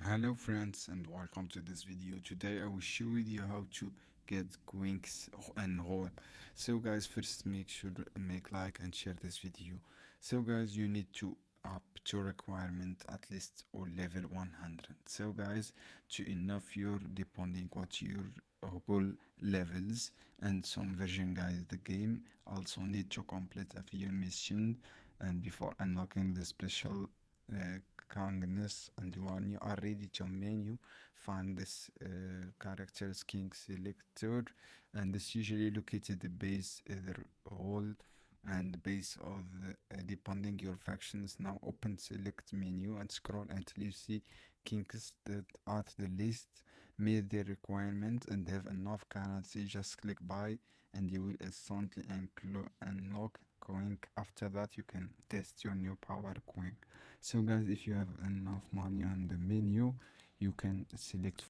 Hello friends and welcome to this video. Today I will show you how to get Quinx and Ghoul. So guys, first make sure to make like and share this video. So guys, you need to up to requirement at least or level 100. So guys, to enough your depending what your Ghoul levels and some version guys the game also need to complete a few missions and before unlocking the special kindness. And when you are ready to menu, find this character skin selector, and this usually located the base either all and base of depending your factions. Now open select menu and scroll until you see kinks that at the list meet the requirement and have enough currency. Just click buy and you will instantly unlock coin. After that you can test your new power coin. So guys, if you have enough money on the menu, you can select